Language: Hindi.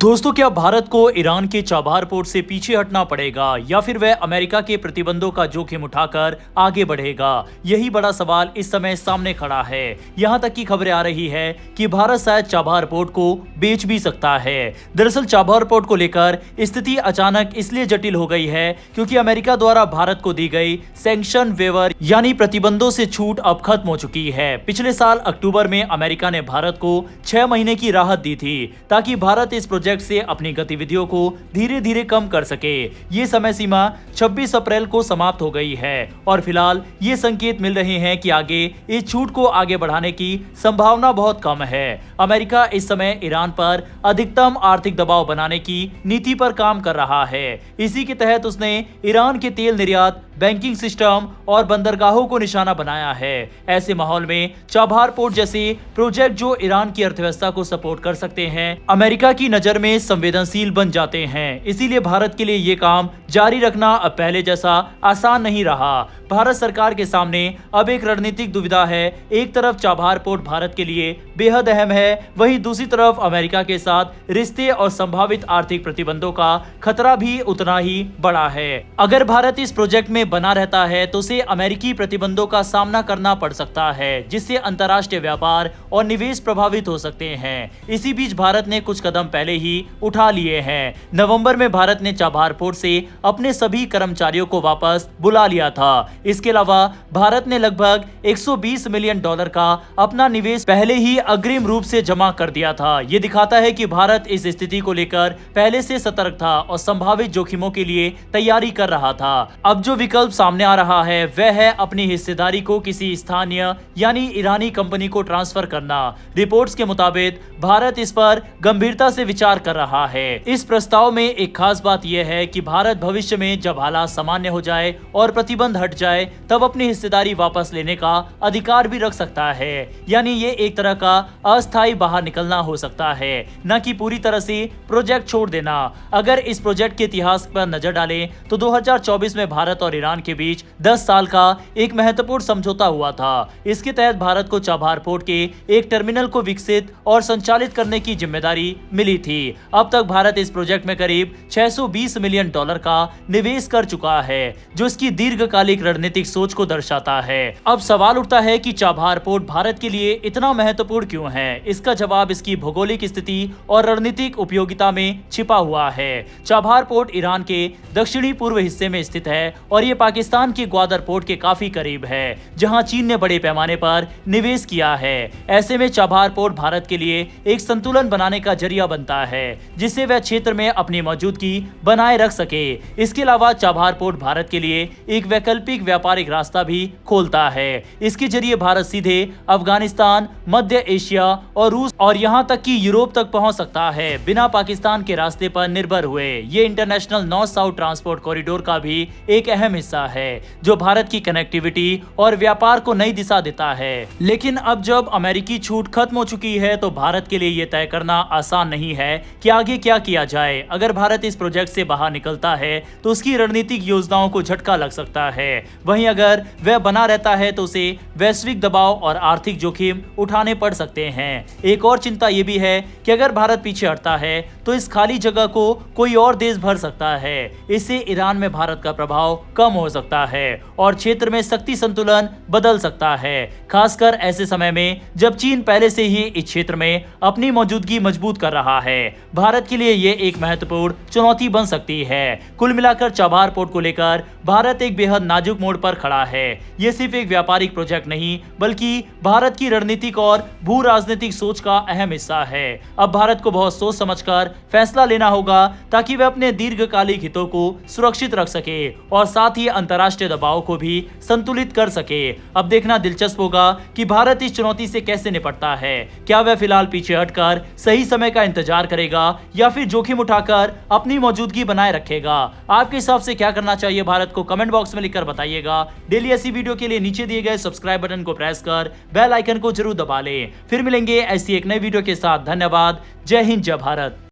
दोस्तों, क्या भारत को ईरान के चाबहार पोर्ट से पीछे हटना पड़ेगा या फिर वह अमेरिका के प्रतिबंधों का जोखिम उठाकर आगे बढ़ेगा? यही बड़ा सवाल इस समय सामने खड़ा है। यहां तक की खबरें आ रही है कि भारत शायद चाबहार पोर्ट को बेच भी सकता है। दरअसल चाबहार पोर्ट को लेकर स्थिति अचानक इसलिए जटिल हो गई है क्योंकि अमेरिका द्वारा भारत को दी गई सैंक्शन वेवर यानी प्रतिबंधों से छूट अब खत्म हो चुकी है। पिछले साल अक्टूबर में अमेरिका ने भारत को 6 महीने की राहत दी थी ताकि भारत इस प्रोजेक्ट से अपनी गतिविधियों को धीरे धीरे कम कर सके। ये समय सीमा 26 अप्रैल को समाप्त हो गई है और फिलहाल ये संकेत मिल रहे हैं कि आगे इस छूट को आगे बढ़ाने की संभावना बहुत कम है। अमेरिका इस समय ईरान पर अधिकतम आर्थिक दबाव बनाने की नीति पर काम कर रहा है। इसी के तहत उसने ईरान के तेल निर्यात, बैंकिंग सिस्टम और बंदरगाहों को निशाना बनाया है। ऐसे माहौल में चाबहार पोर्ट जैसे प्रोजेक्ट जो ईरान की अर्थव्यवस्था को सपोर्ट कर सकते हैं, अमेरिका की नजर में संवेदनशील बन जाते हैं। इसीलिए भारत के लिए ये काम जारी रखना अब पहले जैसा आसान नहीं रहा। भारत सरकार के सामने अब एक रणनीतिक दुविधा है। एक तरफ चाबहार पोर्ट भारत के लिए बेहद अहम है, वहीं दूसरी तरफ अमेरिका के साथ रिश्ते और संभावित आर्थिक प्रतिबंधों का खतरा भी उतना ही बड़ा है। अगर भारत इस प्रोजेक्ट में बना रहता है तो उसे अमेरिकी प्रतिबंधों का सामना करना पड़ सकता है, जिससे अंतर्राष्ट्रीय व्यापार और निवेश प्रभावित हो सकते हैं। इसी बीच भारत ने कुछ कदम पहले ही उठा लिए हैं। नवंबर में भारत ने चाबहार पोर्ट से अपने सभी कर्मचारियों को वापस बुला लिया था। इसके अलावा भारत ने लगभग $120 मिलियन का अपना निवेश पहले ही अग्रिम रूप से जमा कर दिया था। ये दिखाता है कि भारत इस स्थिति को लेकर पहले से सतर्क था और संभावित जोखिमों के लिए तैयारी कर रहा था। अब जो विकल्प सामने आ रहा है वह है अपनी हिस्सेदारी को किसी स्थानीय यानी ईरानी कंपनी को ट्रांसफर करना। रिपोर्ट्स के मुताबिक भारत इस पर गंभीरता से विचार कर रहा है। इस प्रस्ताव में एक खास बात यह है कि भारत भविष्य में जब हालात सामान्य हो जाए और प्रतिबंध हट जाए तब अपनी हिस्सेदारी वापस लेने का अधिकार भी रख सकता है। यानी ये एक तरह का अस्थायी बाहर निकलना हो सकता है, न कि पूरी तरह से प्रोजेक्ट छोड़ देना। अगर इस प्रोजेक्ट के इतिहास पर नजर डालें तो 2024 में भारत और ईरान के बीच 10 साल का एक महत्वपूर्ण समझौता हुआ था। इसके तहत भारत को चाबहार पोर्ट के एक टर्मिनल को विकसित और संचालित करने की जिम्मेदारी मिली थी। अब तक भारत इस प्रोजेक्ट में करीब $620 मिलियन का निवेश कर चुका है, जो इसकी दीर्घकालिक रणनीतिक सोच को दर्शाता है। अब सवाल उठता है कि चाबहार पोर्ट भारत के लिए इतना महत्वपूर्ण क्यों है? इसका जवाब इसकी भौगोलिक स्थिति और रणनीतिक उपयोगिता में छिपा हुआ है। चाबहार पोर्ट ईरान के दक्षिणी पूर्व हिस्से में स्थित है और ये पाकिस्तान के ग्वादर पोर्ट के काफी करीब है, जहां चीन ने बड़े पैमाने पर निवेश किया है। ऐसे में चाबहार पोर्ट भारत के लिए एक संतुलन बनाने का जरिया बनता है, जिससे वह क्षेत्र में अपनी मौजूदगी बनाए रख सके। इसके अलावा चाबहार पोर्ट भारत के लिए एक वैकल्पिक व्यापारिक रास्ता भी खोलता है। इसके जरिए भारत सीधे अफगानिस्तान, मध्य एशिया और रूस और यहां तक कि यूरोप तक पहुंच सकता है, बिना पाकिस्तान के रास्ते पर निर्भर हुए। ये international north south transport corridor का भी एक अहम हिस्सा है, जो भारत की कनेक्टिविटी और व्यापार को नई दिशा देता है। लेकिन अब जब अमेरिकी छूट खत्म हो चुकी है तो भारत के लिए यह तय करना आसान नहीं है कि आगे क्या किया जाए। अगर भारत इस प्रोजेक्ट से बाहर निकलता है तो उसकी रणनीतिक योजनाओं को झटका लग सकता है। वहीं अगर वह बना रहता है तो उसे वैश्विक दबाव और आर्थिक जोखिम उठाने पड़ सकते हैं। एक और चिंता यह भी है कि अगर भारत पीछे हटता है तो इस खाली जगह को कोई और देश भर सकता है। इससे ईरान में भारत का प्रभाव कम हो सकता है और क्षेत्र में शक्ति संतुलन बदल सकता है, खासकर ऐसे समय में जब चीन पहले से ही इस क्षेत्र में अपनी मौजूदगी मजबूत कर रहा है। भारत के लिए यह एक महत्वपूर्ण चुनौती बन सकती है। कुल मिलाकर चाबहार पोर्ट को लेकर भारत एक बेहद नाजुक मोड़ पर खड़ा है। यह सिर्फ एक व्यापारिक प्रोजेक्ट नहीं बल्कि भारत की रणनीतिक और भू राजनीतिक सोच का अहम हिस्सा है। अब भारत को बहुत सोच समझकर फैसला लेना होगा ताकि वह अपने दीर्घकालिक हितों को सुरक्षित रख सके और साथ ही अंतर्राष्ट्रीय दबाव को भी संतुलित कर सके। अब देखना दिलचस्प होगा कि भारत इस चुनौती से कैसे निपटता है। क्या वह फिलहाल पीछे हटकर सही समय का इंतजार करेगा या फिर जोखिम उठाकर अपनी मौजूदगी बनाए रखेगा? आपके हिसाब से क्या करना चाहिए भारत को? कमेंट बॉक्स में लिखकर बताइएगा। डेली ऐसी वीडियो के लिए नीचे दिए गए सब्सक्राइब बटन को प्रेस कर बेल आइकन को जरूर दबा लें। फिर मिलेंगे ऐसी एक नई वीडियो के साथ। धन्यवाद। जय हिंद, जय भारत।